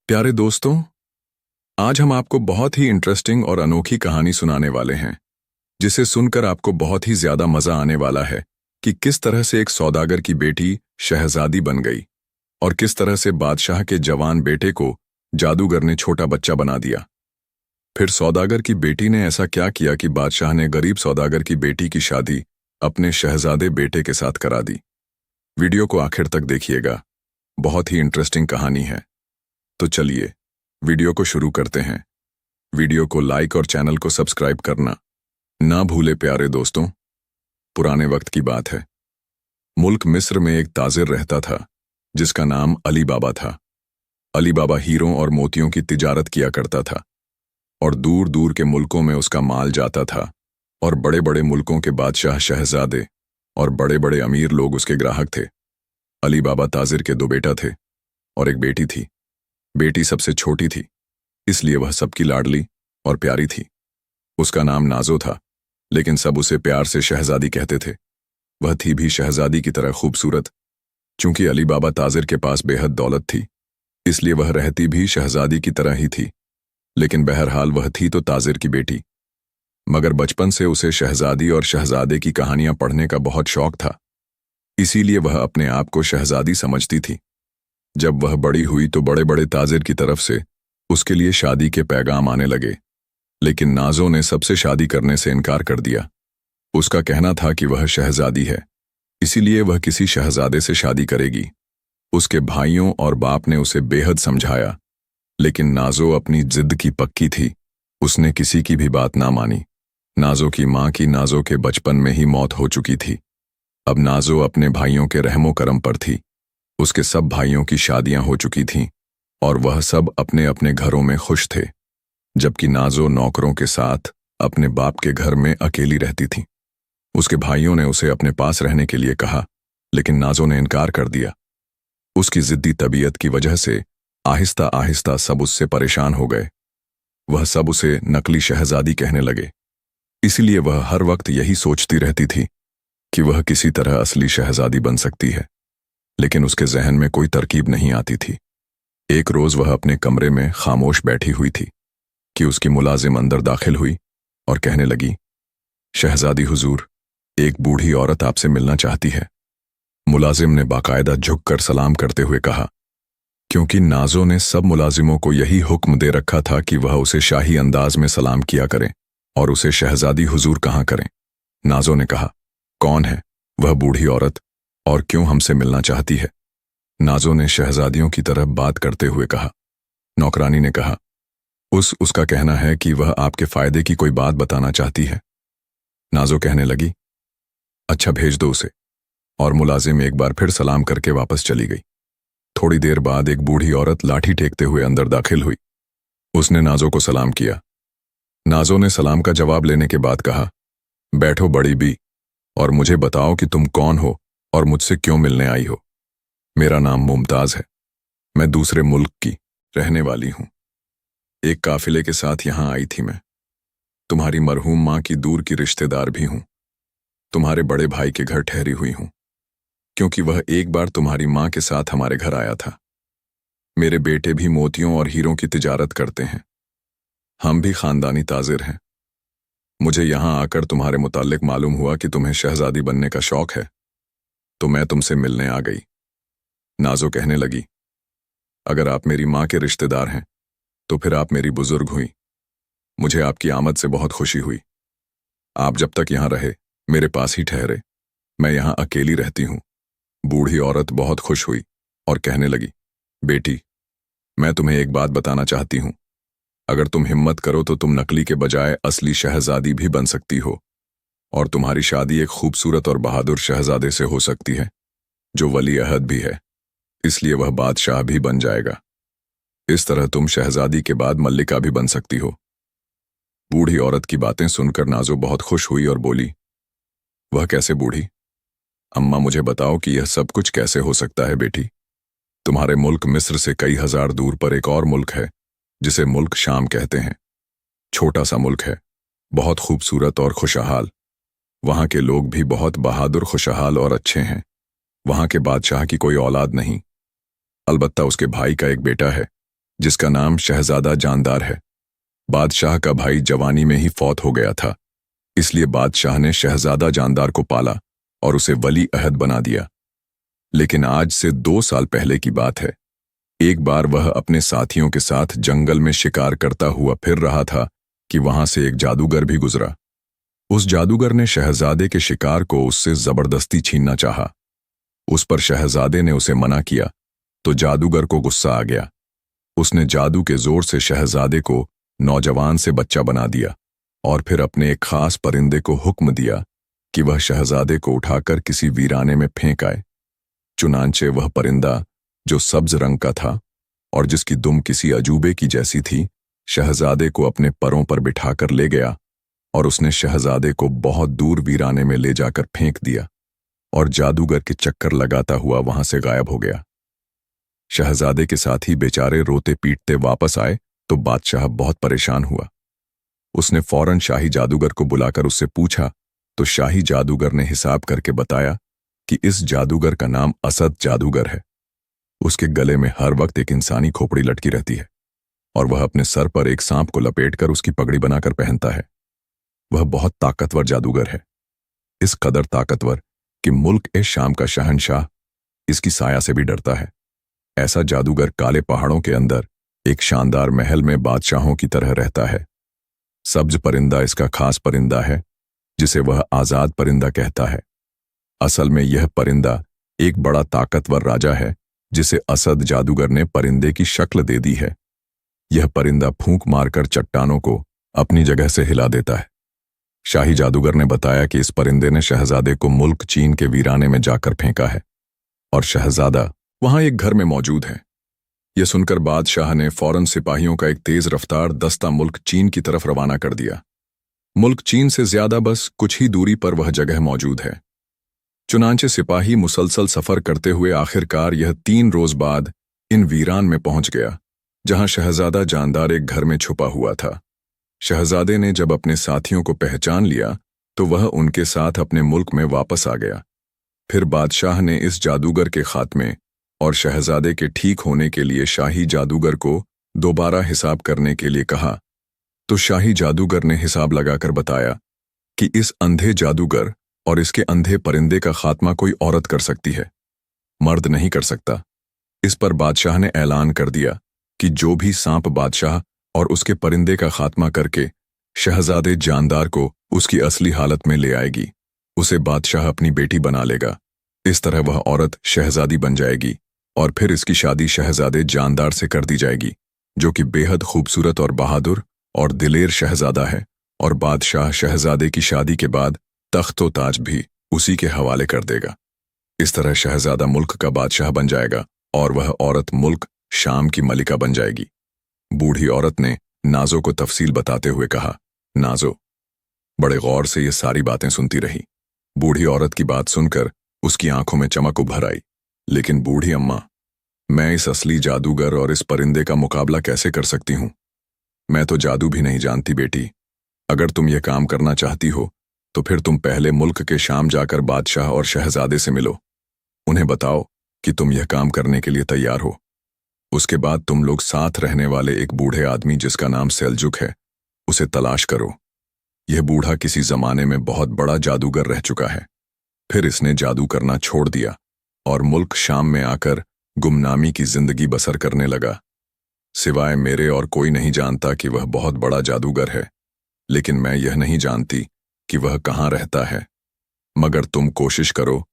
प्यारे दोस्तों, आज हम आपको बहुत ही इंटरेस्टिंग और अनोखी कहानी सुनाने वाले हैं, जिसे सुनकर आपको बहुत ही ज्यादा मजा आने वाला है कि किस तरह से एक सौदागर की बेटी शहजादी बन गई और किस तरह से बादशाह के जवान बेटे को जादूगर ने छोटा बच्चा बना दिया। फिर सौदागर की बेटी ने ऐसा क्या किया कि बादशाह ने गरीब सौदागर की बेटी की शादी अपने शहजादे बेटे के साथ करा दी। वीडियो को आखिर तक देखिएगा, बहुत ही इंटरेस्टिंग कहानी है। तो चलिए वीडियो को शुरू करते हैं। वीडियो को लाइक और चैनल को सब्सक्राइब करना ना भूले प्यारे दोस्तों। पुराने वक्त की बात है। मुल्क मिस्र में एक ताजिर रहता था जिसका नाम अली बाबा था। अली बाबा हीरों और मोतियों की तिजारत किया करता था और दूर दूर के मुल्कों में उसका माल जाता था और बड़े बड़े मुल्कों के बादशाह, शहजादे और बड़े बड़े अमीर लोग उसके ग्राहक थे। अली बाबा ताजिर के दो बेटा थे और एक बेटी थी। बेटी सबसे छोटी थी, इसलिए वह सबकी लाडली और प्यारी थी। उसका नाम नाजो था, लेकिन सब उसे प्यार से शहजादी कहते थे। वह थी भी शहजादी की तरह खूबसूरत। चूंकि अली बाबा ताजिर के पास बेहद दौलत थी, इसलिए वह रहती भी शहजादी की तरह ही थी। लेकिन बहरहाल वह थी तो ताजिर की बेटी। मगर बचपन से उसे शहजादी और शहजादे की कहानियां पढ़ने का बहुत शौक था, इसीलिए वह अपने आप को शहजादी समझती थी। जब वह बड़ी हुई तो बड़े बड़े ताजिर की तरफ से उसके लिए शादी के पैगाम आने लगे, लेकिन नाजो ने सबसे शादी करने से इनकार कर दिया। उसका कहना था कि वह शहजादी है, इसीलिए वह किसी शहजादे से शादी करेगी। उसके भाइयों और बाप ने उसे बेहद समझाया, लेकिन नाजो अपनी जिद की पक्की थी। उसने किसी की भी बात ना मानी। नाजो की माँ की नाजो के बचपन में ही मौत हो चुकी थी। अब नाजो अपने भाइयों के रहमो करम पर थी। उसके सब भाइयों की शादियां हो चुकी थीं और वह सब अपने अपने घरों में खुश थे, जबकि नाजो नौकरों के साथ अपने बाप के घर में अकेली रहती थी। उसके भाइयों ने उसे अपने पास रहने के लिए कहा, लेकिन नाजो ने इनकार कर दिया। उसकी जिद्दी तबीयत की वजह से आहिस्ता आहिस्ता सब उससे परेशान हो गए। वह सब उसे नकली शहजादी कहने लगे। इसलिए वह हर वक्त यही सोचती रहती थी कि वह किसी तरह असली शहजादी बन सकती है, लेकिन उसके जहन में कोई तरकीब नहीं आती थी। एक रोज वह अपने कमरे में खामोश बैठी हुई थी कि उसकी मुलाजिम अंदर दाखिल हुई और कहने लगी, शहजादी हुजूर, एक बूढ़ी औरत आपसे मिलना चाहती है। मुलाजिम ने बाकायदा झुककर सलाम करते हुए कहा, क्योंकि नाजो ने सब मुलाजिमों को यही हुक्म दे रखा था कि वह उसे शाही अंदाज में सलाम किया करें और उसे शहजादी हुजूर कहा करें। नाजो ने कहा, कौन है वह बूढ़ी औरत और क्यों हमसे मिलना चाहती है? नाजो ने शहजादियों की तरह बात करते हुए कहा। नौकरानी ने कहा, उसका कहना है कि वह आपके फायदे की कोई बात बताना चाहती है। नाजो कहने लगी, अच्छा भेज दो उसे। और मुलाजिम एक बार फिर सलाम करके वापस चली गई। थोड़ी देर बाद एक बूढ़ी औरत लाठी टेकते हुए अंदर दाखिल हुई। उसने नाजो को सलाम किया। नाजो ने सलाम का जवाब लेने के बाद कहा, बैठो बड़ी बी, और मुझे बताओ कि तुम कौन हो और मुझसे क्यों मिलने आई हो। मेरा नाम मुमताज है। मैं दूसरे मुल्क की रहने वाली हूं। एक काफिले के साथ यहां आई थी मैं। तुम्हारी मरहूम मां की दूर की रिश्तेदार भी हूं। तुम्हारे बड़े भाई के घर ठहरी हुई हूं, क्योंकि वह एक बार तुम्हारी मां के साथ हमारे घर आया था। मेरे बेटे भी मोतियों और हीरों की तिजारत करते हैं। हम भी खानदानी ताजिर हैं। मुझे यहां आकर तुम्हारे मुताल्लिक मालूम हुआ कि तुम्हें शहजादी बनने का शौक है, तो मैं तुमसे मिलने आ गई। नाजो कहने लगी, अगर आप मेरी मां के रिश्तेदार हैं तो फिर आप मेरी बुजुर्ग हुई। मुझे आपकी आमद से बहुत खुशी हुई। आप जब तक यहां रहे मेरे पास ही ठहरे। मैं यहां अकेली रहती हूं। बूढ़ी औरत बहुत खुश हुई और कहने लगी, बेटी, मैं तुम्हें एक बात बताना चाहती हूं। अगर तुम हिम्मत करो तो तुम नकली के बजाय असली शहजादी भी बन सकती हो, और तुम्हारी शादी एक खूबसूरत और बहादुर शहजादे से हो सकती है, जो वली अहद भी है, इसलिए वह बादशाह भी बन जाएगा। इस तरह तुम शहजादी के बाद मल्लिका भी बन सकती हो। बूढ़ी औरत की बातें सुनकर नाजो बहुत खुश हुई और बोली, वह कैसे बूढ़ी? अम्मा मुझे बताओ कि यह सब कुछ कैसे हो सकता है बेटी। तुम्हारे मुल्क मिस्र से कई हजार दूर पर एक और मुल्क है जिसे मुल्क शाम कहते हैं। छोटा सा मुल्क है, बहुत खूबसूरत और खुशहाल। वहां के लोग भी बहुत बहादुर, खुशहाल और अच्छे हैं। वहां के बादशाह की कोई औलाद नहीं, अलबत्ता उसके भाई का एक बेटा है जिसका नाम शहजादा जानदार है। बादशाह का भाई जवानी में ही फौत हो गया था, इसलिए बादशाह ने शहजादा जानदार को पाला और उसे वली अहद बना दिया। लेकिन आज से 2 साल पहले की बात है। एक बार वह अपने साथियों के साथ जंगल में शिकार करता हुआ फिर रहा था कि वहां से एक जादूगर भी गुजरा। उस जादूगर ने शहजादे के शिकार को उससे जबरदस्ती छीनना चाहा। उस पर शहजादे ने उसे मना किया तो जादूगर को गुस्सा आ गया। उसने जादू के जोर से शहजादे को नौजवान से बच्चा बना दिया और फिर अपने एक खास परिंदे को हुक्म दिया कि वह शहजादे को उठाकर किसी वीराने में फेंक आए। चुनांचे वह परिंदा, जो सब्ज रंग का था और जिसकी दुम किसी अजूबे की जैसी थी, शहजादे को अपने परों पर बिठाकर ले गया और उसने शहजादे को बहुत दूर वीराने में ले जाकर फेंक दिया और जादूगर के चक्कर लगाता हुआ वहां से गायब हो गया। शहजादे के साथी बेचारे रोते पीटते वापस आए तो बादशाह बहुत परेशान हुआ। उसने फौरन शाही जादूगर को बुलाकर उससे पूछा तो शाही जादूगर ने हिसाब करके बताया कि इस जादूगर का नाम असद जादूगर है। उसके गले में हर वक्त एक इंसानी खोपड़ी लटकी रहती है और वह अपने सर पर एक सांप को लपेटकर उसकी पगड़ी बनाकर पहनता है। वह बहुत ताकतवर जादूगर है, इस कदर ताकतवर कि मुल्क ए शाम का शहंशाह इसकी साया से भी डरता है। ऐसा जादूगर काले पहाड़ों के अंदर एक शानदार महल में बादशाहों की तरह रहता है। सब्ज परिंदा इसका खास परिंदा है, जिसे वह आजाद परिंदा कहता है। असल में यह परिंदा एक बड़ा ताकतवर राजा है, जिसे असद जादूगर ने परिंदे की शक्ल दे दी है। यह परिंदा फूंक मारकर चट्टानों को अपनी जगह से हिला देता है। शाही जादूगर ने बताया कि इस परिंदे ने शहजादे को मुल्क चीन के वीराने में जाकर फेंका है और शहजादा वहां एक घर में मौजूद है। यह सुनकर बादशाह ने फौरन सिपाहियों का एक तेज रफ्तार दस्ता मुल्क चीन की तरफ रवाना कर दिया। मुल्क चीन से ज्यादा बस कुछ ही दूरी पर वह जगह मौजूद है। चुनांचे सिपाही मुसलसल सफर करते हुए आखिरकार यह 3 रोज बाद इन वीरान में पहुंच गया, जहां शहजादा जानदार एक घर में छुपा हुआ था। शहजादे ने जब अपने साथियों को पहचान लिया तो वह उनके साथ अपने मुल्क में वापस आ गया। फिर बादशाह ने इस जादूगर के खात्मे और शहजादे के ठीक होने के लिए शाही जादूगर को दोबारा हिसाब करने के लिए कहा तो शाही जादूगर ने हिसाब लगाकर बताया कि इस अंधे जादूगर और इसके अंधे परिंदे का खात्मा कोई औरत कर सकती है, मर्द नहीं कर सकता। इस पर बादशाह ने ऐलान कर दिया कि जो भी सांप बादशाह और उसके परिंदे का खात्मा करके शहजादे जानदार को उसकी असली हालत में ले आएगी, उसे बादशाह अपनी बेटी बना लेगा। इस तरह वह औरत शहजादी बन जाएगी और फिर इसकी शादी शहजादे जानदार से कर दी जाएगी, जो कि बेहद खूबसूरत और बहादुर और दिलेर शहजादा है, और बादशाह शहजादे की शादी के बाद तख्तो ताज भी उसी के हवाले कर देगा। इस तरह शहजादा मुल्क का बादशाह बन जाएगा और वह औरत मुल्क शाम की मलिका बन जाएगी। बूढ़ी औरत ने नाजो को तफसील बताते हुए कहा। नाजो बड़े गौर से ये सारी बातें सुनती रही। बूढ़ी औरत की बात सुनकर उसकी आंखों में चमक उभर आई। लेकिन बूढ़ी अम्मा, मैं इस असली जादूगर और इस परिंदे का मुकाबला कैसे कर सकती हूं? मैं तो जादू भी नहीं जानती बेटी। अगर तुम यह काम करना चाहती हो तो फिर तुम पहले मुल्क के शाम जाकर बादशाह और शहजादे से मिलो। उन्हें बताओ कि तुम यह काम करने के लिए तैयार हो। उसके बाद तुम लोग साथ रहने वाले एक बूढ़े आदमी जिसका नाम सेल्जुक है, उसे तलाश करो। यह बूढ़ा किसी जमाने में बहुत बड़ा जादूगर रह चुका है, फिर इसने जादू करना छोड़ दिया और मुल्क शाम में आकर गुमनामी की जिंदगी बसर करने लगा। सिवाय मेरे और कोई नहीं जानता कि वह बहुत बड़ा जादूगर है, लेकिन मैं यह नहीं जानती कि वह कहाँ रहता है। मगर तुम कोशिश करो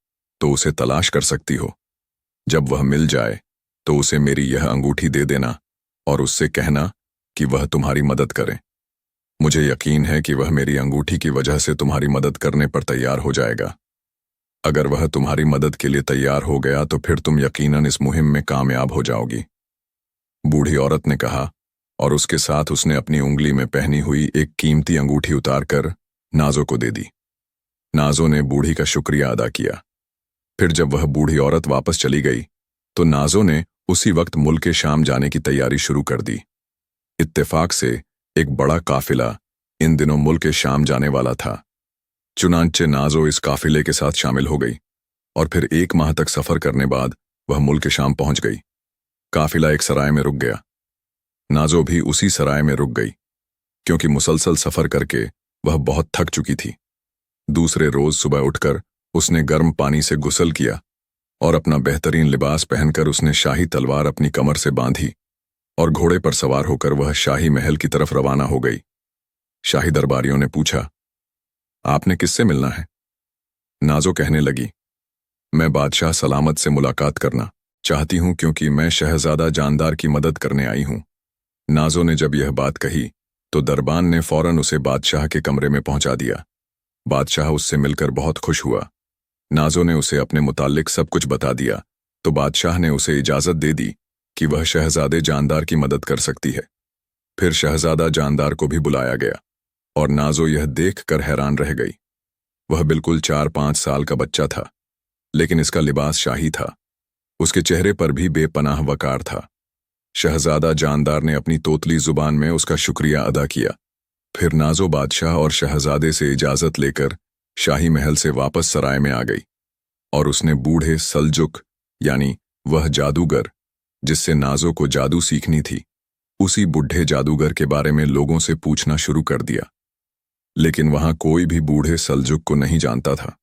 तो उसे तलाश कर सकती हो। जब वह मिल जाए तो उसे मेरी यह अंगूठी दे देना और उससे कहना कि वह तुम्हारी मदद करे। मुझे यकीन है कि वह मेरी अंगूठी की वजह से तुम्हारी मदद करने पर तैयार हो जाएगा। अगर वह तुम्हारी मदद के लिए तैयार हो गया तो फिर तुम यकीनन इस मुहिम में कामयाब हो जाओगी। बूढ़ी औरत ने कहा और उसके साथ उसने अपनी उंगली में पहनी हुई एक कीमती अंगूठी उतारकर नाजो को दे दी। नाजो ने बूढ़ी का शुक्रिया अदा किया। फिर जब वह बूढ़ी औरत वापस चली गई तो नाजो ने उसी वक्त मुल्क शाम जाने की तैयारी शुरू कर दी। इत्तेफाक से एक बड़ा काफिला इन दिनों मुल्क शाम जाने वाला था। चुनांचे नाजो इस काफिले के साथ शामिल हो गई और फिर 1 माह तक सफर करने बाद वह मुल्क शाम पहुंच गई। काफिला एक सराय में रुक गया। नाजो भी उसी सराय में रुक गई, क्योंकि मुसलसल सफर करके वह बहुत थक चुकी थी। दूसरे रोज सुबह उठकर उसने गर्म पानी से गुसल किया और अपना बेहतरीन लिबास पहनकर उसने शाही तलवार अपनी कमर से बांधी और घोड़े पर सवार होकर वह शाही महल की तरफ रवाना हो गई। शाही दरबारियों ने पूछा, आपने किससे मिलना है? नाजो कहने लगी, मैं बादशाह सलामत से मुलाकात करना चाहती हूं, क्योंकि मैं शहजादा जानदार की मदद करने आई हूं। नाजो ने जब यह बात कही तो दरबान ने फौरन उसे बादशाह के कमरे में पहुंचा दिया। बादशाह उससे मिलकर बहुत खुश हुआ। नाजो ने उसे अपने मुताल्लिक सब कुछ बता दिया तो बादशाह ने उसे इजाजत दे दी कि वह शहजादे जानदार की मदद कर सकती है। फिर शहजादा जानदार को भी बुलाया गया और नाजो यह देखकर हैरान रह गई। वह बिल्कुल 4-5 साल का बच्चा था, लेकिन इसका लिबास शाही था। उसके चेहरे पर भी बेपनाह वकार था। शहजादा जानदार ने अपनी तोतली जुबान में उसका शुक्रिया अदा किया। फिर नाजो बादशाह और शहजादे से इजाजत लेकर शाही महल से वापस सराय में आ गई और उसने बूढ़े सल्जुक यानी वह जादूगर जिससे नाजो को जादू सीखनी थी, उसी बूढ़े जादूगर के बारे में लोगों से पूछना शुरू कर दिया। लेकिन वहां कोई भी बूढ़े सल्जुक को नहीं जानता था।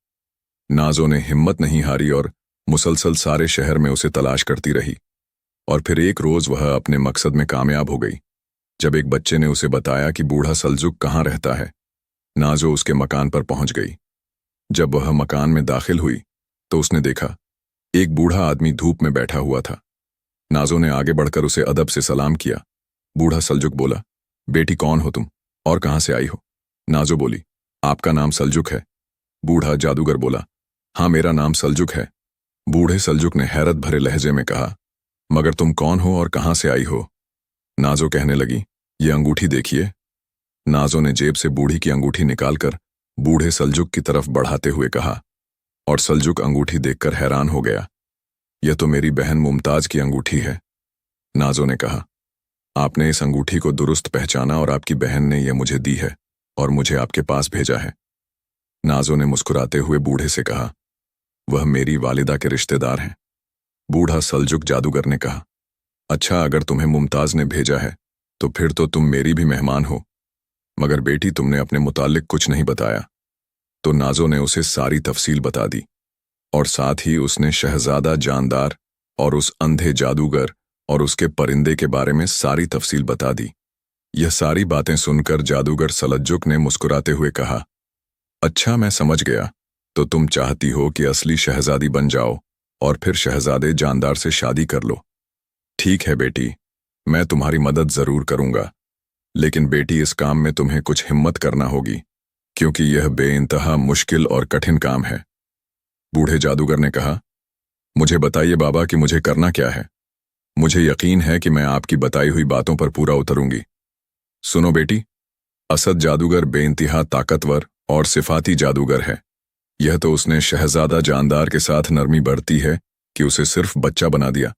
नाजो ने हिम्मत नहीं हारी और मुसलसल सारे शहर में उसे तलाश करती रही और फिर एक रोज वह अपने मकसद में कामयाब हो गई। जब एक बच्चे ने उसे बताया कि बूढ़ा सल्जुक कहाँ रहता है, नाजो उसके मकान पर पहुंच गई। जब वह मकान में दाखिल हुई तो उसने देखा एक बूढ़ा आदमी धूप में बैठा हुआ था। नाजो ने आगे बढ़कर उसे अदब से सलाम किया। बूढ़ा सल्जुक बोला, बेटी कौन हो तुम और कहाँ से आई हो? नाजो बोली, आपका नाम सल्जुक है। बूढ़ा जादूगर बोला, हाँ मेरा नाम सल्जुक है। बूढ़े सल्जुक ने हैरत भरे लहजे में कहा, मगर तुम कौन हो और कहाँ से आई हो? नाजो कहने लगी, ये अंगूठी देखिए। नाजो ने जेब से बूढ़ी की अंगूठी निकालकर बूढ़े सल्जुक की तरफ बढ़ाते हुए कहा और सल्जुक अंगूठी देखकर हैरान हो गया। यह तो मेरी बहन मुमताज की अंगूठी है। नाजो ने कहा, आपने इस अंगूठी को दुरुस्त पहचाना और आपकी बहन ने यह मुझे दी है और मुझे आपके पास भेजा है। नाजो ने मुस्कुराते हुए बूढ़े से कहा, वह मेरी वालिदा के रिश्तेदार हैं। बूढ़ा सल्जुक जादूगर ने कहा, अच्छा अगर तुम्हें मुमताज ने भेजा है तो फिर तो तुम मेरी भी मेहमान हो, मगर बेटी तुमने अपने मुतालिक कुछ नहीं बताया। तो नाजो ने उसे सारी तफसील बता दी और साथ ही उसने शहजादा जानदार और उस अंधे जादूगर और उसके परिंदे के बारे में सारी तफसील बता दी। यह सारी बातें सुनकर जादूगर सल्जुक ने मुस्कुराते हुए कहा, अच्छा मैं समझ गया, तो तुम चाहती हो कि असली शहजादी बन जाओ और फिर शहजादे जानदार से शादी कर लो। ठीक है बेटी, मैं तुम्हारी मदद जरूर करूंगा, लेकिन बेटी इस काम में तुम्हें कुछ हिम्मत करना होगी, क्योंकि यह बेइंतहा मुश्किल और कठिन काम है। बूढ़े जादूगर ने कहा, मुझे बताइए बाबा कि मुझे करना क्या है। मुझे यकीन है कि मैं आपकी बताई हुई बातों पर पूरा उतरूंगी। सुनो बेटी, असद जादूगर बेइंतहा ताकतवर और सिफाती जादूगर है। यह तो उसने शहजादा जानदार के साथ नरमी बरती है कि उसे सिर्फ बच्चा बना दिया,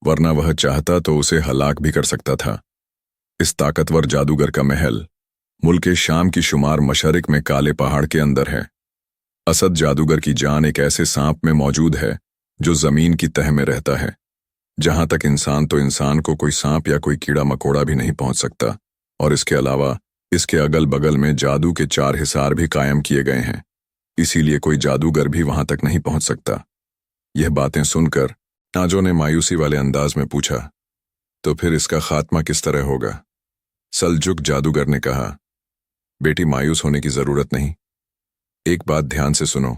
वरना वह चाहता तो उसे हलाक भी कर सकता था। इस ताकतवर जादूगर का महल मुल्क शाम की शुमार मशरिक में काले पहाड़ के अंदर है। असद जादूगर की जान एक ऐसे सांप में मौजूद है जो जमीन की तह में रहता है। जहां तक इंसान तो इंसान को कोई सांप या कोई कीड़ा मकोड़ा भी नहीं पहुंच सकता, और इसके अलावा इसके अगल बगल में जादू के 4 हिसार भी कायम किए गए हैं, इसीलिए कोई जादूगर भी वहां तक नहीं पहुंच सकता। यह बातें सुनकर नाजो ने मायूसी वाले अंदाज में पूछा, तो फिर इसका खात्मा किस तरह होगा? सल्जुक जादूगर ने कहा, बेटी मायूस होने की जरूरत नहीं। एक बात ध्यान से सुनो,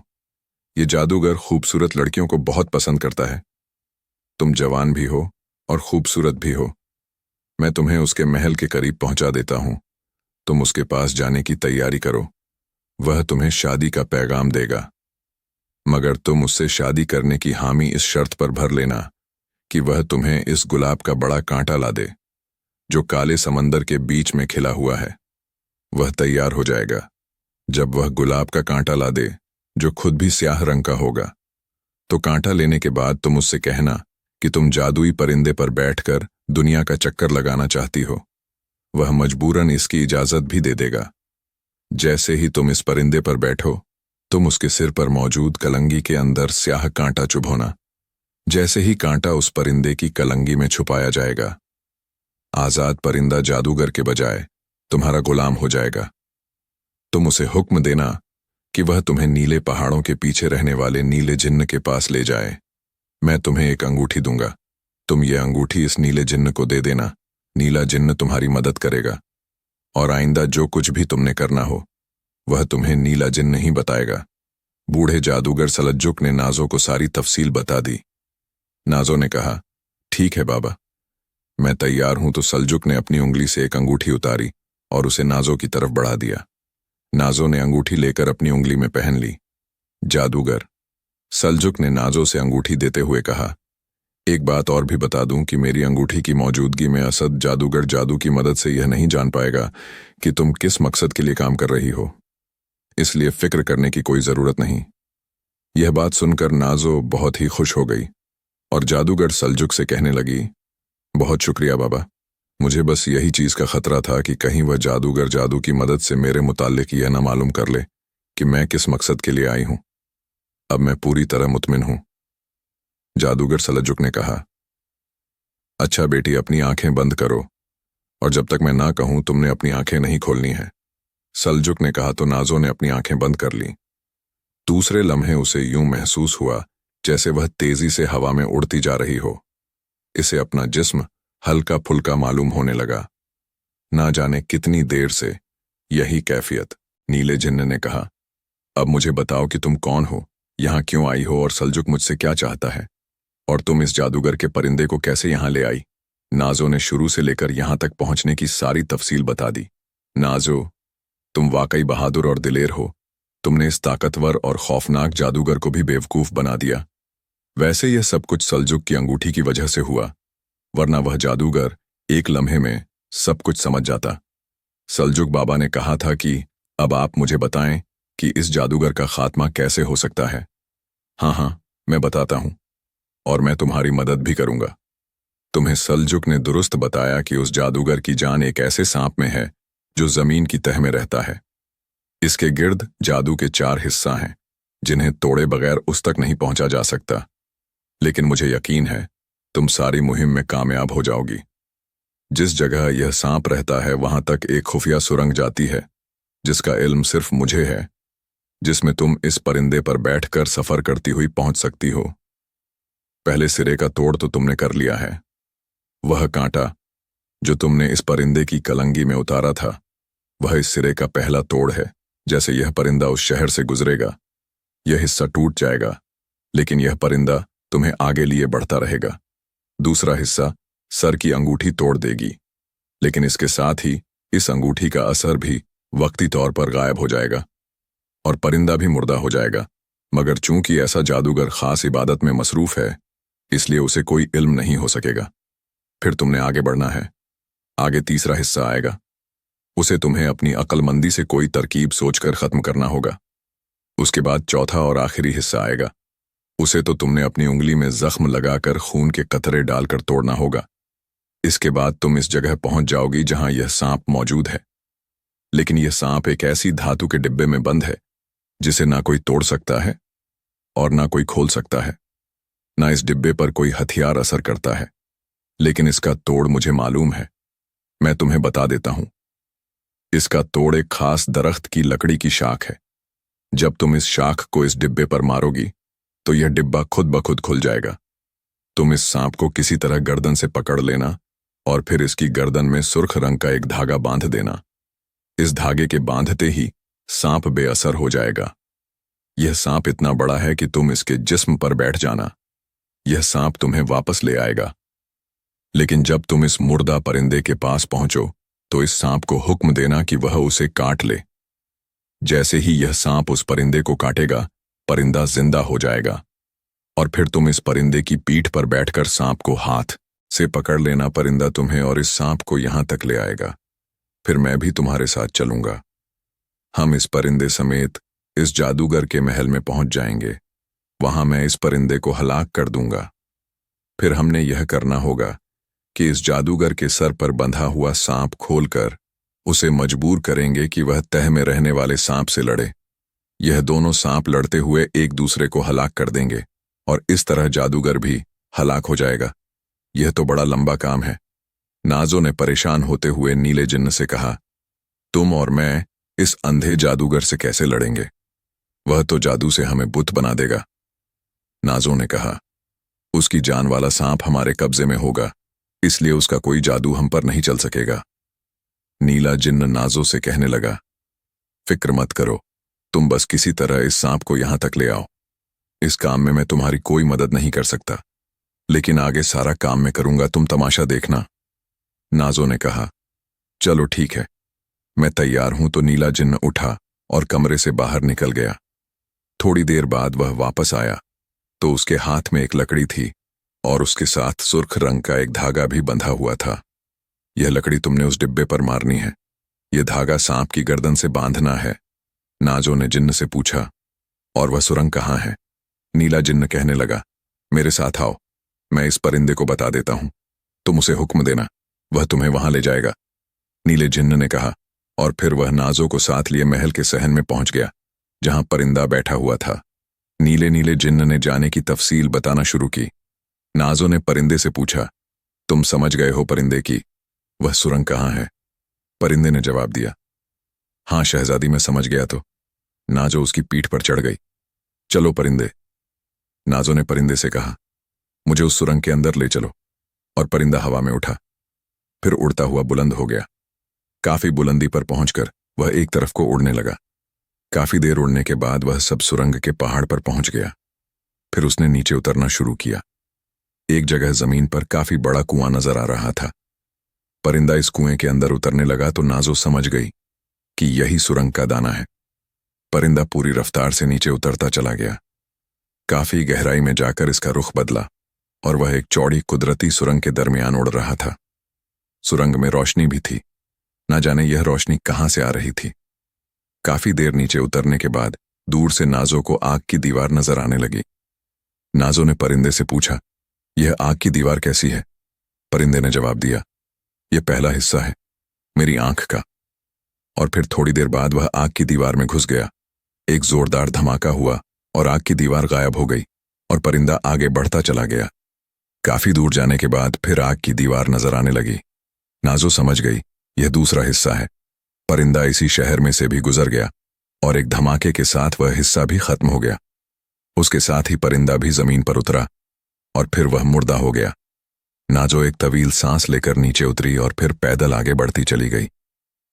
ये जादूगर खूबसूरत लड़कियों को बहुत पसंद करता है। तुम जवान भी हो और खूबसूरत भी हो। मैं तुम्हें उसके महल के करीब पहुंचा देता हूं, तुम उसके पास जाने की तैयारी करो। वह तुम्हें शादी का पैगाम देगा, मगर तुम उससे शादी करने की हामी इस शर्त पर भर लेना कि वह तुम्हें इस गुलाब का बड़ा कांटा ला दे जो काले समंदर के बीच में खिला हुआ है। वह तैयार हो जाएगा। जब वह गुलाब का कांटा ला दे जो खुद भी स्याह रंग का होगा, तो कांटा लेने के बाद तुम उससे कहना कि तुम जादुई परिंदे पर बैठकर दुनिया का चक्कर लगाना चाहती हो। वह मजबूरन इसकी इजाजत भी दे देगा। जैसे ही तुम इस परिंदे पर बैठो, तुम उसके सिर पर मौजूद कलंगी के अंदर स्याह कांटा चुभोना। जैसे ही कांटा उस परिंदे की कलंगी में छुपाया जाएगा, आजाद परिंदा जादूगर के बजाय तुम्हारा गुलाम हो जाएगा। तुम उसे हुक्म देना कि वह तुम्हें नीले पहाड़ों के पीछे रहने वाले नीले जिन्न के पास ले जाए। मैं तुम्हें एक अंगूठी दूंगा। तुम ये अंगूठी इस नीले जिन्न को दे देना। नीला जिन्न तुम्हारी मदद करेगा और आइंदा जो कुछ भी तुमने करना हो वह तुम्हें नीला जिन्न ही बताएगा। बूढ़े जादूगर सलज्जुक ने नाजो को सारी तफसील बता दी। नाजो ने कहा, ठीक है बाबा, मैं तैयार हूं। तो सलजुक ने अपनी उंगली से एक अंगूठी उतारी और उसे नाजो की तरफ बढ़ा दिया। नाजो ने अंगूठी लेकर अपनी उंगली में पहन ली। जादूगर सलजुक ने नाजो से अंगूठी देते हुए कहा, एक बात और भी बता दूं कि मेरी अंगूठी की मौजूदगी में असद जादूगर जादू की मदद से यह नहीं जान पाएगा कि तुम किस मकसद के लिए काम कर रही हो, इसलिए फिक्र करने की कोई जरूरत नहीं। यह बात सुनकर नाजो बहुत ही खुश हो गई और जादूगर सलजुक से कहने लगी, बहुत शुक्रिया बाबा, मुझे बस यही चीज का खतरा था कि कहीं वह जादूगर जादू की मदद से मेरे मुताल्लिक यह न मालूम कर ले कि मैं किस मकसद के लिए आई हूं। अब मैं पूरी तरह मुतमिन हूं। जादूगर सलजुक ने कहा, अच्छा बेटी, अपनी आंखें बंद करो और जब तक मैं ना कहूं तुमने अपनी आंखें नहीं खोलनी है। सलजुक ने कहा तो नाजो ने अपनी आंखें बंद कर ली। दूसरे लम्हे उसे यूं महसूस हुआ जैसे वह तेजी से हवा में उड़ती जा रही हो। इसे अपना जिस्म हल्का फुल्का मालूम होने लगा। ना जाने कितनी देर से यही कैफियत। नीले जिन्न ने कहा, अब मुझे बताओ कि तुम कौन हो, यहां क्यों आई हो और सलजुक मुझसे क्या चाहता है, और तुम इस जादूगर के परिंदे को कैसे यहां ले आई। नाजो ने शुरू से लेकर यहां तक पहुंचने की सारी तफसील बता दी। नाजो, तुम वाकई बहादुर और दिलेर हो। तुमने इस ताकतवर और खौफनाक जादूगर को भी बेवकूफ बना दिया। वैसे यह सब कुछ सलजुक की अंगूठी की वजह से हुआ, वरना वह जादूगर एक लम्हे में सब कुछ समझ जाता। सलजुक बाबा ने कहा था कि अब आप मुझे बताएं कि इस जादूगर का खात्मा कैसे हो सकता है। हाँ, मैं बताता हूं और मैं तुम्हारी मदद भी करूंगा। तुम्हें सलजुक ने दुरुस्त बताया कि उस जादूगर की जान एक ऐसे सांप में है जो जमीन की तह में रहता है। इसके गिर्द जादू के 4 हिस्सा हैं जिन्हें तोड़े बगैर उस तक नहीं पहुंचा जा सकता। लेकिन मुझे यकीन है तुम सारी मुहिम में कामयाब हो जाओगी। जिस जगह यह सांप रहता है वहां तक एक खुफिया सुरंग जाती है जिसका इल्म सिर्फ मुझे है, जिसमें तुम इस परिंदे पर बैठकर सफर करती हुई पहुंच सकती हो। पहले सिरे का तोड़ तो तुमने कर लिया है। वह कांटा जो तुमने इस परिंदे की कलंगी में उतारा था वह इस सिरे का पहला तोड़ है। जैसे यह परिंदा उस शहर से गुजरेगा यह हिस्सा टूट जाएगा, लेकिन यह परिंदा तुम्हें आगे लिए बढ़ता रहेगा। दूसरा हिस्सा सर की अंगूठी तोड़ देगी, लेकिन इसके साथ ही इस अंगूठी का असर भी वक्ती तौर पर गायब हो जाएगा और परिंदा भी मुर्दा हो जाएगा। मगर चूंकि ऐसा जादूगर खास इबादत में मसरूफ है इसलिए उसे कोई इल्म नहीं हो सकेगा। फिर तुमने आगे बढ़ना है। आगे तीसरा हिस्सा आएगा, उसे तुम्हें अपनी अक्लमंदी से कोई तरकीब सोचकर खत्म करना होगा। उसके बाद चौथा और आखिरी हिस्सा आएगा, उसे तो तुमने अपनी उंगली में जख्म लगाकर खून के कतरे डालकर तोड़ना होगा। इसके बाद तुम इस जगह पहुंच जाओगी जहां यह सांप मौजूद है, लेकिन यह सांप एक ऐसी धातु के डिब्बे में बंद है जिसे ना कोई तोड़ सकता है और ना कोई खोल सकता है। ना इस डिब्बे पर कोई हथियार असर करता है, लेकिन इसका तोड़ मुझे मालूम है। मैं तुम्हें बता देता हूं। इसका तोड़ एक खास दरख्त की लकड़ी की शाख है। जब तुम इस शाख को इस डिब्बे पर मारोगी तो यह डिब्बा खुद ब खुद खुल जाएगा। तुम इस सांप को किसी तरह गर्दन से पकड़ लेना और फिर इसकी गर्दन में सुर्ख रंग का एक धागा बांध देना। इस धागे के बांधते ही सांप बेअसर हो जाएगा। यह सांप इतना बड़ा है कि तुम इसके जिस्म पर बैठ जाना। यह सांप तुम्हें वापस ले आएगा। लेकिन जब तुम इस मुर्दा परिंदे के पास पहुंचो तो इस सांप को हुक्म देना कि वह उसे काट ले। जैसे ही यह सांप उस परिंदे को काटेगा परिंदा जिंदा हो जाएगा और फिर तुम इस परिंदे की पीठ पर बैठकर सांप को हाथ से पकड़ लेना। परिंदा तुम्हें और इस सांप को यहां तक ले आएगा। फिर मैं भी तुम्हारे साथ चलूंगा। हम इस परिंदे समेत इस जादूगर के महल में पहुंच जाएंगे। वहां मैं इस परिंदे को हलाक कर दूंगा। फिर हमने यह करना होगा कि इस जादूगर के सर पर बंधा हुआ सांप खोलकर उसे मजबूर करेंगे कि वह तह में रहने वाले सांप से लड़े। यह दोनों सांप लड़ते हुए एक दूसरे को हलाक कर देंगे और इस तरह जादूगर भी हलाक हो जाएगा। यह तो बड़ा लंबा काम है। नाजो ने परेशान होते हुए नीले जिन्न से कहा, तुम और मैं इस अंधे जादूगर से कैसे लड़ेंगे? वह तो जादू से हमें बुत बना देगा। नाजो ने कहा, उसकी जान वाला सांप हमारे कब्जे में होगा, इसलिए उसका कोई जादू हम पर नहीं चल सकेगा। नीला जिन्न नाजो से कहने लगा, फिक्र मत करो, तुम बस किसी तरह इस सांप को यहां तक ले आओ। इस काम में मैं तुम्हारी कोई मदद नहीं कर सकता, लेकिन आगे सारा काम मैं करूंगा, तुम तमाशा देखना। नाजो ने कहा, चलो ठीक है, मैं तैयार हूं। तो नीला जिन्न उठा और कमरे से बाहर निकल गया। थोड़ी देर बाद वह वापस आया तो उसके हाथ में एक लकड़ी थी और उसके साथ सुर्ख रंग का एक धागा भी बंधा हुआ था। यह लकड़ी तुमने उस डिब्बे पर मारनी है, यह धागा सांप की गर्दन से बांधना है। नाजो ने जिन्न से पूछा, और वह सुरंग कहाँ है? नीला जिन्न कहने लगा, मेरे साथ आओ, मैं इस परिंदे को बता देता हूं, तुम उसे हुक्म देना, वह तुम्हें वहां ले जाएगा। नीले जिन्न ने कहा, और फिर वह नाजो को साथ लिए महल के सहन में पहुंच गया जहां परिंदा बैठा हुआ था। नीले नीले जिन्न ने जाने की तफसील बताना शुरू की। नाजो ने परिंदे से पूछा, तुम समझ गए हो परिंदे की, वह सुरंग कहाँ है? परिंदे ने जवाब दिया, हाँ शहजादी, मैं समझ गया। तो नाजो उसकी पीठ पर चढ़ गई। चलो परिंदे, नाजो ने परिंदे से कहा, मुझे उस सुरंग के अंदर ले चलो। और परिंदा हवा में उठा, फिर उड़ता हुआ बुलंद हो गया। काफी बुलंदी पर पहुंचकर वह एक तरफ को उड़ने लगा। काफी देर उड़ने के बाद वह सब सुरंग के पहाड़ पर पहुंच गया। फिर उसने नीचे उतरना शुरू किया। एक जगह जमीन पर काफी बड़ा कुआं नजर आ रहा था। परिंदा इस कुएं के अंदर उतरने लगा तो नाजो समझ गई कि यही सुरंग का दाना है। परिंदा पूरी रफ्तार से नीचे उतरता चला गया। काफी गहराई में जाकर इसका रुख बदला और वह एक चौड़ी कुदरती सुरंग के दरमियान उड़ रहा था। सुरंग में रोशनी भी थी, ना जाने यह रोशनी कहां से आ रही थी। काफी देर नीचे उतरने के बाद दूर से नाजो को आग की दीवार नजर आने लगी। नाजो ने परिंदे से पूछा, यह आग की दीवार कैसी है? परिंदे ने जवाब दिया, यह पहला हिस्सा है मेरी आंख का। और फिर थोड़ी देर बाद वह आग की दीवार में घुस गया। एक जोरदार धमाका हुआ और आग की दीवार गायब हो गई और परिंदा आगे बढ़ता चला गया। काफी दूर जाने के बाद फिर आग की दीवार नजर आने लगी। नाजो समझ गई यह दूसरा हिस्सा है। परिंदा इसी शहर में से भी गुजर गया और एक धमाके के साथ वह हिस्सा भी खत्म हो गया। उसके साथ ही परिंदा भी जमीन पर उतरा और फिर वह मुर्दा हो गया। नाजो एक तवील सांस लेकर नीचे उतरी और फिर पैदल आगे बढ़ती चली गई।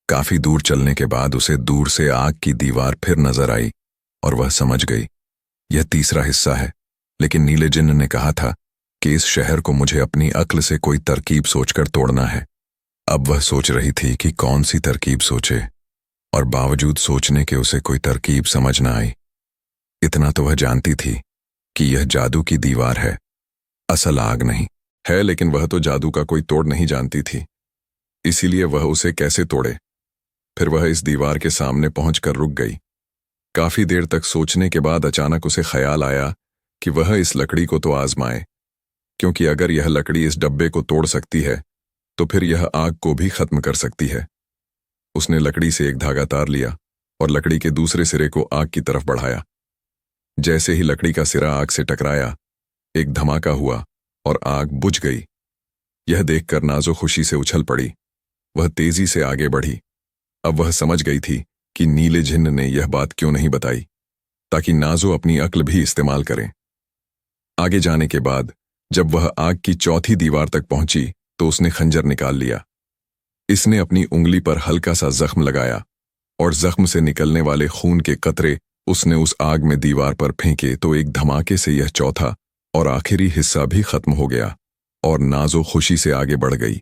काफी दूर चलने के बाद उसे दूर से आग की दीवार फिर नजर आई और वह समझ गई यह तीसरा हिस्सा है। लेकिन नीले जिन्न ने कहा था कि इस शहर को मुझे अपनी अक्ल से कोई तरकीब सोचकर तोड़ना है। अब वह सोच रही थी कि कौन सी तरकीब सोचे, और बावजूद सोचने के उसे कोई तरकीब समझ न आई। इतना तो वह जानती थी कि यह जादू की दीवार है, असल आग नहीं है, लेकिन वह तो जादू का कोई तोड़ नहीं जानती थी, इसीलिए वह उसे कैसे तोड़े। फिर वह इस दीवार के सामने पहुंचकर रुक गई। काफी देर तक सोचने के बाद अचानक उसे ख्याल आया कि वह इस लकड़ी को तो आजमाए, क्योंकि अगर यह लकड़ी इस डब्बे को तोड़ सकती है तो फिर यह आग को भी खत्म कर सकती है। उसने लकड़ी से एक धागा तार लिया और लकड़ी के दूसरे सिरे को आग की तरफ बढ़ाया। जैसे ही लकड़ी का सिरा आग से टकराया, एक धमाका हुआ और आग बुझ गई। यह देखकर नाजो खुशी से उछल पड़ी। वह तेजी से आगे बढ़ी। अब वह समझ गई थी कि नीले जिन्न ने यह बात क्यों नहीं बताई, ताकि नाजो अपनी अक्ल भी इस्तेमाल करे। आगे जाने के बाद जब वह आग की चौथी दीवार तक पहुंची तो उसने खंजर निकाल लिया। इसने अपनी उंगली पर हल्का सा जख्म लगाया और जख्म से निकलने वाले खून के कतरे उसने उस आग में दीवार पर फेंके तो एक धमाके से यह चौथा और आखिरी हिस्सा भी खत्म हो गया और नाजो खुशी से आगे बढ़ गई।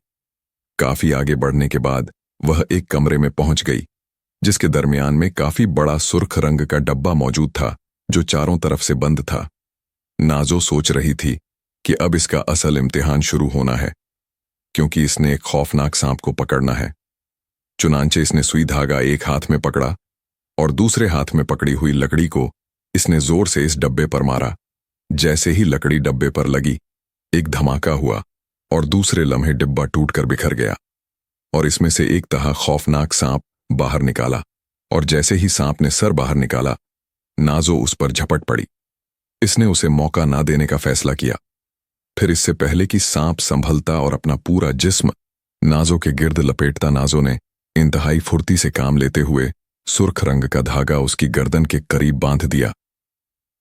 काफी आगे बढ़ने के बाद वह एक कमरे में पहुंच गई जिसके दरमियान में काफी बड़ा सुर्ख रंग का डब्बा मौजूद था जो चारों तरफ से बंद था। नाजो सोच रही थी कि अब इसका असल इम्तिहान शुरू होना है, क्योंकि इसने एक खौफनाक सांप को पकड़ना है। चुनांचे इसने सुई धागा एक हाथ में पकड़ा और दूसरे हाथ में पकड़ी हुई लकड़ी को इसने जोर से इस डब्बे पर मारा। जैसे ही लकड़ी डब्बे पर लगी, एक धमाका हुआ और दूसरे लम्हे डिब्बा टूटकर बिखर गया और इसमें से एक तहा खौफनाक सांप बाहर निकाला। और जैसे ही सांप ने सर बाहर निकाला, नाजो उस पर झपट पड़ी। इसने उसे मौका ना देने का फैसला किया। फिर इससे पहले कि सांप संभलता और अपना पूरा जिस्म नाजो के गिर्द लपेटता नाजो ने इंतहाई फुर्ती से काम लेते हुए सुर्ख रंग का धागा उसकी गर्दन के करीब बांध दिया।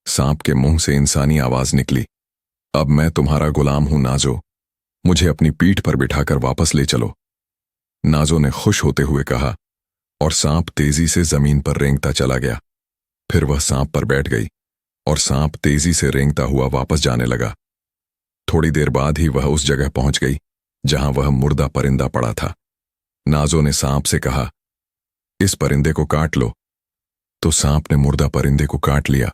सांप के मुंह से इंसानी आवाज निकली, अब मैं तुम्हारा गुलाम हूं नाजो, मुझे अपनी पीठ पर बिठाकर वापस ले चलो। नाजो ने खुश होते हुए कहा और सांप तेजी से जमीन पर रेंगता चला गया। फिर वह सांप पर बैठ गई और सांप तेजी से रेंगता हुआ वापस जाने लगा। थोड़ी देर बाद ही वह उस जगह पहुंच गई जहां वह मुर्दा परिंदा पड़ा था। नाजो ने सांप से कहा, इस परिंदे को काट लो। तो सांप ने मुर्दा परिंदे को काट लिया।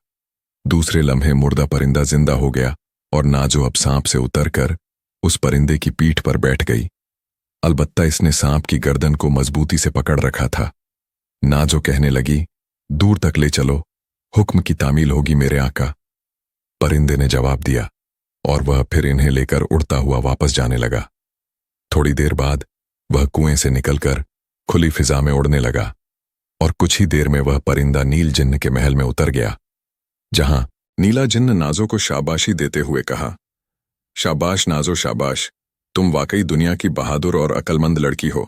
दूसरे लम्हे मुर्दा परिंदा जिंदा हो गया और नाजो अब सांप से उतरकर उस परिंदे की पीठ पर बैठ गई। अलबत्ता इसने सांप की गर्दन को मजबूती से पकड़ रखा था। नाजो कहने लगी, दूर तक ले चलो, हुक्म की तामील होगी मेरे आका। परिंदे ने जवाब दिया और वह फिर इन्हें लेकर उड़ता हुआ वापस जाने लगा। थोड़ी देर बाद वह कुएं से निकलकर खुली फिजा में उड़ने लगा और कुछ ही देर में वह परिंदा नील जिन्न के महल में उतर गया, जहां नीला जिन्न नाजो को शाबाशी देते हुए कहा, शाबाश नाजो शाबाश, तुम वाकई दुनिया की बहादुर और अक्लमंद लड़की हो।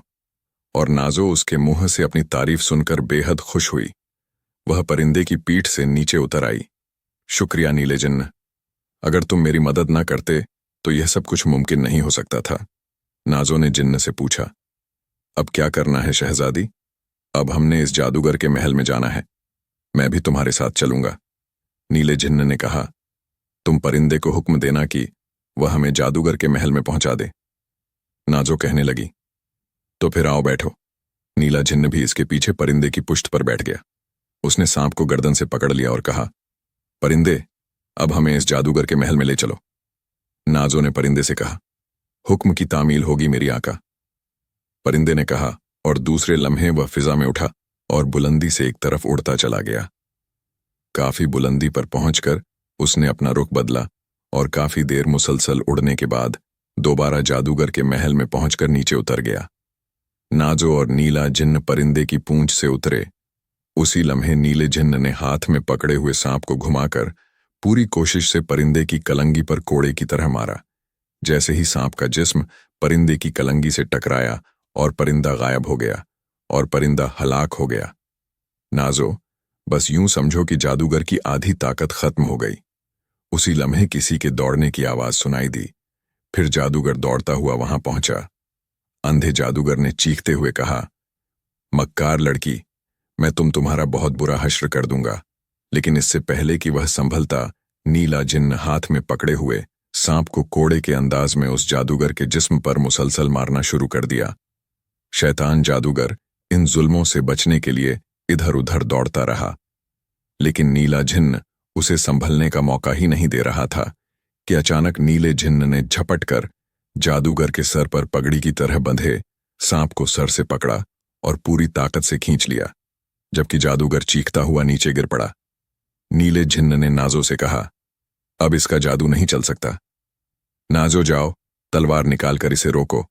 और नाजो उसके मुंह से अपनी तारीफ सुनकर बेहद खुश हुई। वह परिंदे की पीठ से नीचे उतर आई। शुक्रिया नीले जिन्न, अगर तुम मेरी मदद न करते तो यह सब कुछ मुमकिन नहीं हो सकता था। नाजो ने जिन्न से पूछा, अब क्या करना है शहजादी? अब हमने इस जादूगर के महल में जाना है, मैं भी तुम्हारे साथ चलूंगा। नीले जिन्न ने कहा, तुम परिंदे को हुक्म देना कि वह हमें जादूगर के महल में पहुंचा दे। नाजो कहने लगी, तो फिर आओ बैठो। नीला जिन्न भी इसके पीछे परिंदे की पुश्त पर बैठ गया। उसने सांप को गर्दन से पकड़ लिया और कहा, परिंदे, अब हमें इस जादूगर के महल में ले चलो। नाजो ने परिंदे से कहा, हुक्म की तामील होगी मेरी आका। परिंदे ने कहा और दूसरे लम्हे वह फिजा में उठा और बुलंदी से एक तरफ उड़ता चला गया। काफी बुलंदी पर पहुंचकर उसने अपना रुख बदला और काफी देर मुसलसल उड़ने के बाद दोबारा जादूगर के महल में पहुंचकर नीचे उतर गया। नाजो और नीला जिन्न परिंदे की पूंछ से उतरे। उसी लम्हे नीले जिन्न ने हाथ में पकड़े हुए सांप को घुमाकर पूरी कोशिश से परिंदे की कलंगी पर कोड़े की तरह मारा। जैसे ही सांप का जिस्म परिंदे की कलंगी से टकराया और परिंदा गायब हो गया और परिंदा हलाक हो गया। नाजो, बस यूं समझो कि जादूगर की आधी ताकत खत्म हो गई। उसी लम्हे किसी के दौड़ने की आवाज सुनाई दी। फिर जादूगर दौड़ता हुआ वहां पहुंचा। अंधे जादूगर ने चीखते हुए कहा, मक्कार लड़की, मैं तुम्हारा बहुत बुरा हश्र कर दूंगा। लेकिन इससे पहले कि वह संभलता, नीला जिन्न हाथ में पकड़े हुए सांप को कोड़े के अंदाज में उस जादूगर के जिस्म पर मुसलसल मारना शुरू कर दिया। शैतान जादूगर इन जुल्मों से बचने के लिए इधर उधर दौड़ता रहा, लेकिन नीला जिन्न उसे संभलने का मौका ही नहीं दे रहा था कि अचानक नीले जिन्न ने झपट कर जादूगर के सर पर पगड़ी की तरह बंधे सांप को सर से पकड़ा और पूरी ताकत से खींच लिया, जबकि जादूगर चीखता हुआ नीचे गिर पड़ा। नीले जिन्न ने नाजो से कहा, अब इसका जादू नहीं चल सकता। नाजो, जाओ, तलवार निकालकर इसे रोको।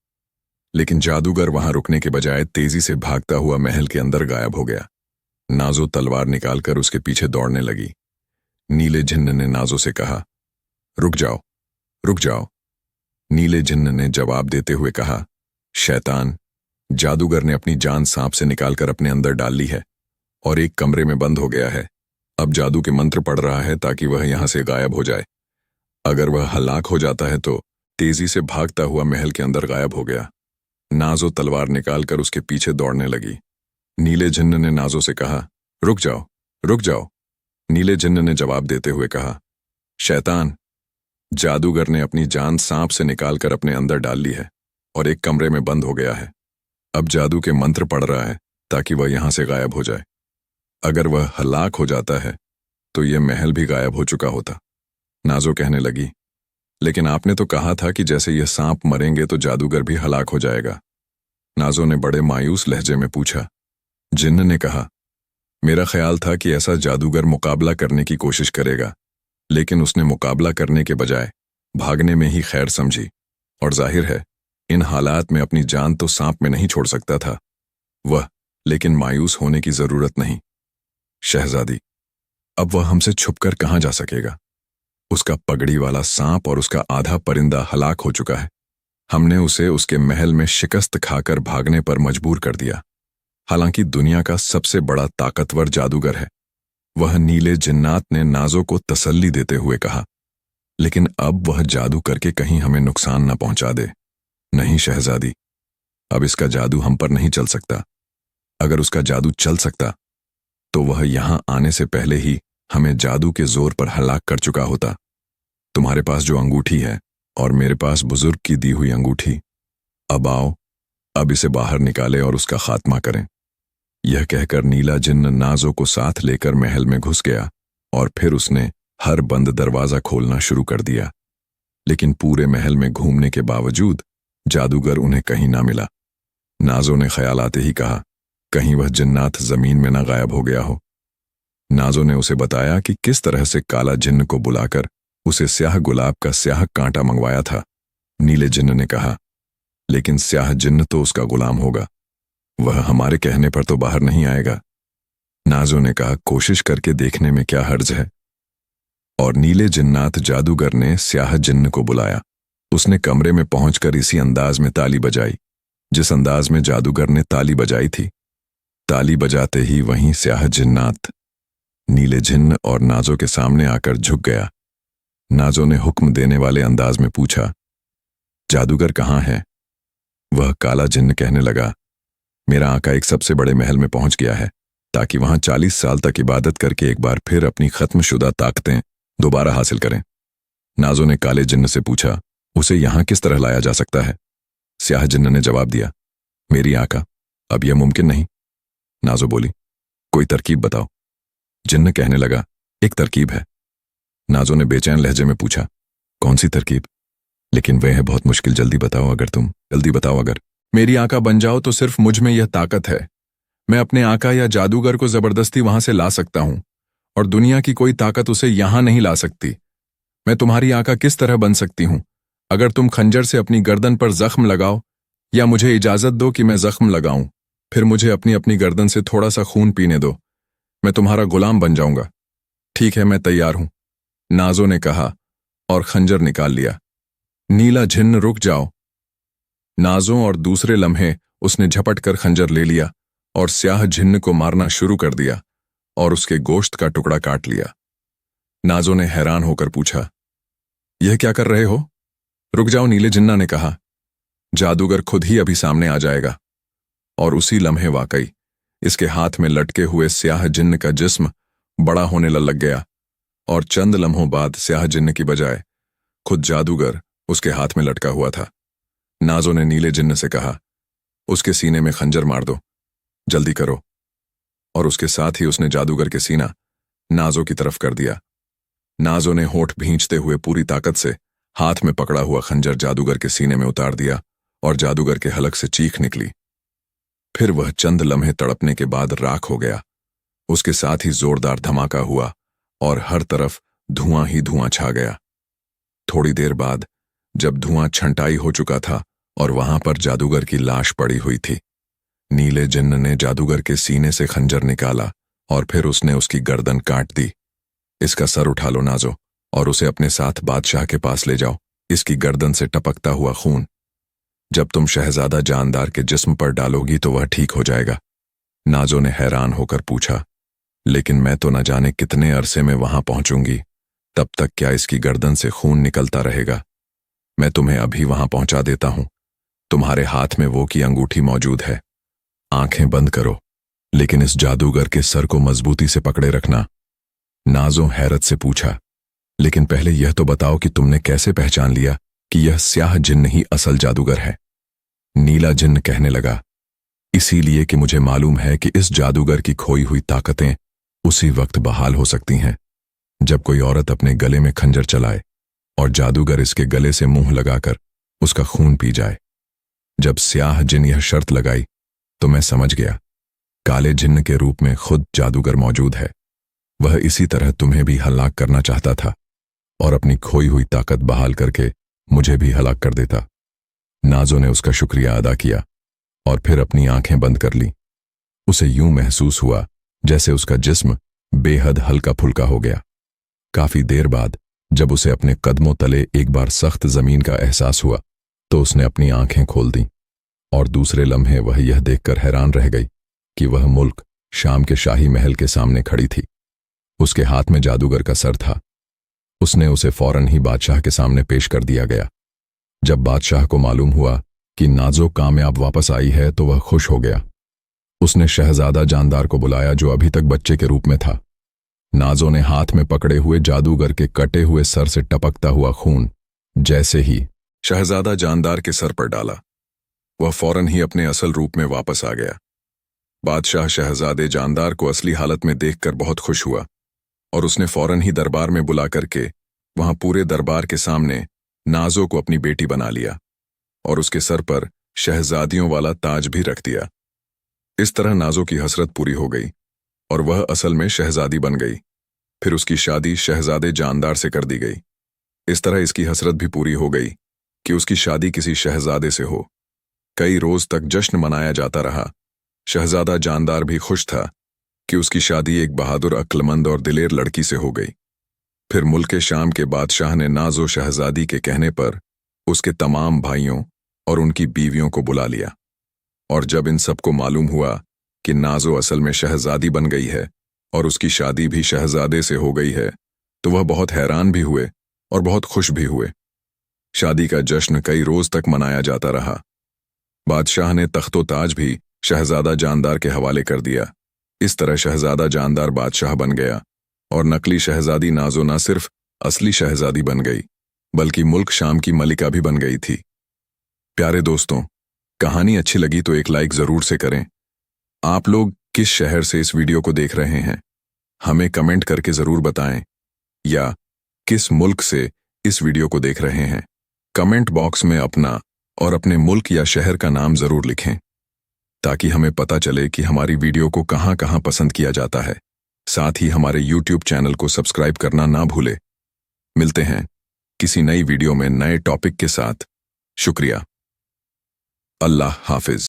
लेकिन जादूगर वहां रुकने के बजाय तेजी से भागता हुआ महल के अंदर गायब हो गया। नाजो तलवार निकालकर उसके पीछे दौड़ने लगी। नीले जिन्न ने नाजो से कहा, रुक जाओ, रुक जाओ। नीले जिन्न ने जवाब देते हुए कहा, शैतान, जादूगर ने अपनी जान सांप से निकालकर अपने अंदर डाल ली है और एक कमरे में बंद हो गया है। अब जादू के मंत्र पढ़ रहा है ताकि वह यहां से गायब हो जाए। अगर वह हलाक हो जाता है तो तेजी से भागता हुआ महल के अंदर गायब हो गया। नाजो तलवार निकालकर उसके पीछे दौड़ने लगी। नीले जिन्न ने नाजो से कहा, रुक जाओ, रुक जाओ। नीले जिन्न ने जवाब देते हुए कहा, शैतान, जादूगर ने अपनी जान सांप से निकालकर अपने अंदर डाल ली है और एक कमरे में बंद हो गया है। अब जादू के मंत्र पढ़ रहा है ताकि वह यहां से गायब हो जाए। अगर वह हलाक हो जाता है तो यह महल भी गायब हो चुका होता। नाजो कहने लगी, लेकिन आपने तो कहा था कि जैसे यह सांप मरेंगे तो जादूगर भी हलाक हो जाएगा। नाजो ने बड़े मायूस लहजे में पूछा। जिन्न ने कहा, मेरा ख्याल था कि ऐसा जादूगर मुकाबला करने की कोशिश करेगा, लेकिन उसने मुकाबला करने के बजाय भागने में ही खैर समझी। और जाहिर है इन हालात में अपनी जान तो सांप में नहीं छोड़ सकता था वह, लेकिन मायूस होने की जरूरत नहीं। शहजादी, अब वह हमसे छुपकर कहां जा सकेगा? उसका पगड़ी वाला सांप और उसका आधा परिंदा हलाक हो चुका है। हमने उसे उसके महल में शिकस्त खाकर भागने पर मजबूर कर दिया। हालांकि दुनिया का सबसे बड़ा ताकतवर जादूगर है, वह नीले जिन्नात ने नाजो को तसल्ली देते हुए कहा। लेकिन अब वह जादू करके कहीं हमें नुकसान न पहुंचा दे। नहीं शहजादी, अब इसका जादू हम पर नहीं चल सकता। अगर उसका जादू चल सकता तो वह यहां आने से पहले ही हमें जादू के जोर पर हलाक कर चुका होता। तुम्हारे पास जो अंगूठी है और मेरे पास बुजुर्ग की दी हुई अंगूठी, अब आओ, अब इसे बाहर निकाले और उसका खात्मा करें। यह कहकर नीला जिन्न नाजो को साथ लेकर महल में घुस गया और फिर उसने हर बंद दरवाजा खोलना शुरू कर दिया। लेकिन पूरे महल में घूमने के बावजूद जादूगर उन्हें कहीं ना मिला। नाजो ने ख्याल आते ही कहा, कहीं वह जिन्नात जमीन में ना गायब हो गया हो। नाजो ने उसे बताया कि किस तरह से काला जिन्न को बुलाकर उसे स्याह गुलाब का स्याह कांटा मंगवाया था। नीले जिन्न ने कहा, लेकिन स्याह जिन्न तो उसका गुलाम होगा, वह हमारे कहने पर तो बाहर नहीं आएगा। नाजो ने कहा, कोशिश करके देखने में क्या हर्ज है। और नीले जिन्नात जादूगर ने स्याह जिन्न को बुलाया। उसने कमरे में पहुंचकर इसी अंदाज में ताली बजाई जिस अंदाज में जादूगर ने ताली बजाई थी। ताली बजाते ही वहीं स्याह जिन्नात नीले जिन्न और नाजो के सामने आकर झुक गया। नाजो ने हुक्म देने वाले अंदाज में पूछा, जादूगर कहाँ है? वह काला जिन्न कहने लगा, मेरा आका एक सबसे बड़े महल में पहुंच गया है ताकि वहां 40 साल तक इबादत करके एक बार फिर अपनी खत्मशुदा ताकतें दोबारा हासिल करें। नाजो ने काले जिन्न से पूछा, उसे यहां किस तरह लाया जा सकता है? स्याह जिन्न ने जवाब दिया, मेरी आका, अब यह मुमकिन नहीं। नाजो बोली, कोई तरकीब बताओ। जिन्न कहने लगा, एक तरकीब है। नाजो ने बेचैन लहजे में पूछा, कौन सी तरकीब? लेकिन वह है बहुत मुश्किल, जल्दी बताओ अगर। मेरी आका बन जाओ तो सिर्फ मुझ में यह ताकत है। मैं अपने आका या जादूगर को जबरदस्ती वहां से ला सकता हूं और दुनिया की कोई ताकत उसे यहां नहीं ला सकती। मैं तुम्हारी आका किस तरह बन सकती हूं? अगर तुम खंजर से अपनी गर्दन पर जख्म लगाओ या मुझे इजाजत दो कि मैं जख्म लगाऊं, फिर मुझे अपनी अपनी गर्दन से थोड़ा सा खून पीने दो, मैं तुम्हारा गुलाम बन जाऊंगा। ठीक है, मैं तैयार हूं, नाजो ने कहा और खंजर निकाल लिया। नीला जिन्न, रुक जाओ। नाजो और दूसरे लम्हे उसने झपट कर खंजर ले लिया और स्याह जिन्न को मारना शुरू कर दिया और उसके गोश्त का टुकड़ा काट लिया। नाजो ने हैरान होकर पूछा, यह क्या कर रहे हो? रुक जाओ, नीले जिन्ना ने कहा, जादूगर खुद ही अभी सामने आ जाएगा। और उसी लम्हे वाकई इसके हाथ में लटके हुए स्याह जिन्न का जिस्म बड़ा होने लग गया और चंद लम्हों बाद स्याह जिन्न की बजाय खुद जादूगर उसके हाथ में लटका हुआ था। नाजो ने नीले जिन्न से कहा, उसके सीने में खंजर मार दो, जल्दी करो। और उसके साथ ही उसने जादूगर के सीना नाजो की तरफ कर दिया। नाजो ने होठ भींचते हुए पूरी ताकत से हाथ में पकड़ा हुआ खंजर जादूगर के सीने में उतार दिया और जादूगर के हलक से चीख निकली। फिर वह चंद लम्हे तड़पने के बाद राख हो गया। उसके साथ ही जोरदार धमाका हुआ और हर तरफ धुआं ही धुआं छा गया। थोड़ी देर बाद जब धुआं छंटाई हो चुका था और वहां पर जादूगर की लाश पड़ी हुई थी, नीले जिन्न ने जादूगर के सीने से खंजर निकाला और फिर उसने उसकी गर्दन काट दी। इसका सर उठा लो नाजो और उसे अपने साथ बादशाह के पास ले जाओ। इसकी गर्दन से टपकता हुआ खून जब तुम शहजादा जानदार के जिस्म पर डालोगी तो वह ठीक हो जाएगा। नाजो ने हैरान होकर पूछा, लेकिन मैं तो न जाने कितने अरसे में वहां पहुंचूंगी, तब तक क्या इसकी गर्दन से खून निकलता रहेगा? मैं तुम्हें अभी वहां पहुंचा देता हूं। तुम्हारे हाथ में वो की अंगूठी मौजूद है। आंखें बंद करो, लेकिन इस जादूगर के सर को मजबूती से पकड़े रखना। नाजो हैरत से पूछा, लेकिन पहले यह तो बताओ कि तुमने कैसे पहचान लिया कि यह स्याह जिन्न ही असल जादूगर है? नीला जिन्न कहने लगा, इसीलिए कि मुझे मालूम है कि इस जादूगर की खोई हुई ताकतें उसी वक्त बहाल हो सकती हैं जब कोई औरत अपने गले में खंजर चलाए और जादूगर इसके गले से मुंह लगाकर उसका खून पी जाए। जब स्याह जिन्न यह शर्त लगाई तो मैं समझ गया, काले जिन्न के रूप में खुद जादूगर मौजूद है। वह इसी तरह तुम्हें भी हलाक करना चाहता था और अपनी खोई हुई ताकत बहाल करके मुझे भी हलाक कर देता। नाजो ने उसका शुक्रिया अदा किया और फिर अपनी आंखें बंद कर ली। उसे यूं महसूस हुआ जैसे उसका जिस्म बेहद हल्का फुल्का हो गया। काफी देर बाद जब उसे अपने कदमों तले एक बार सख्त जमीन का एहसास हुआ तो उसने अपनी आंखें खोल दी और दूसरे लम्हे वह यह देखकर हैरान रह गई कि वह मुल्क शाम के शाही महल के सामने खड़ी थी। उसके हाथ में जादूगर का सर था। उसने उसे फौरन ही बादशाह के सामने पेश कर दिया गया। जब बादशाह को मालूम हुआ कि नाजो कामयाब वापस आई है तो वह खुश हो गया। उसने शहजादा जानदार को बुलाया जो अभी तक बच्चे के रूप में था। नाजो ने हाथ में पकड़े हुए जादूगर के कटे हुए सर से टपकता हुआ खून जैसे ही शहजादा जानदार के सर पर डाला, वह फौरन ही अपने असल रूप में वापस आ गया। बादशाह शहजादे जानदार को असली हालत में देखकर बहुत खुश हुआ और उसने फौरन ही दरबार में बुला करके वहां पूरे दरबार के सामने नाजो को अपनी बेटी बना लिया और उसके सर पर शहजादियों वाला ताज भी रख दिया। इस तरह नाजो की हसरत पूरी हो गई और वह असल में शहजादी बन गई। फिर उसकी शादी शहजादे जानदार से कर दी गई। इस तरह इसकी हसरत भी पूरी हो गई कि उसकी शादी किसी शहजादे से हो। कई रोज तक जश्न मनाया जाता रहा। शहजादा जानदार भी खुश था कि उसकी शादी एक बहादुर, अक्लमंद और दिलेर लड़की से हो गई। फिर मुल्क शाम के बादशाह ने नाजो शहजादी के कहने पर उसके तमाम भाइयों और उनकी बीवियों को बुला लिया और जब इन सबको मालूम हुआ कि नाजो असल में शहजादी बन गई है और उसकी शादी भी शहजादे से हो गई है तो वह बहुत हैरान भी हुए और बहुत खुश भी हुए। शादी का जश्न कई रोज तक मनाया जाता रहा। बादशाह ने तख्तो ताज भी शहजादा जानदार के हवाले कर दिया। इस तरह शहजादा जानदार बादशाह बन गया और नकली शहजादी नाजो न सिर्फ असली शहजादी बन गई बल्कि मुल्क शाम की मलिका भी बन गई थी। प्यारे दोस्तों, कहानी अच्छी लगी तो एक लाइक जरूर से करें। आप लोग किस शहर से इस वीडियो को देख रहे हैं हमें कमेंट करके जरूर बताएं, या किस मुल्क से इस वीडियो को देख रहे हैं कमेंट बॉक्स में अपना और अपने मुल्क या शहर का नाम जरूर लिखें ताकि हमें पता चले कि हमारी वीडियो को कहां कहां पसंद किया जाता है। साथ ही हमारे YouTube चैनल को सब्सक्राइब करना ना भूले। मिलते हैं किसी नई वीडियो में नए टॉपिक के साथ। शुक्रिया। अल्लाह हाफिज।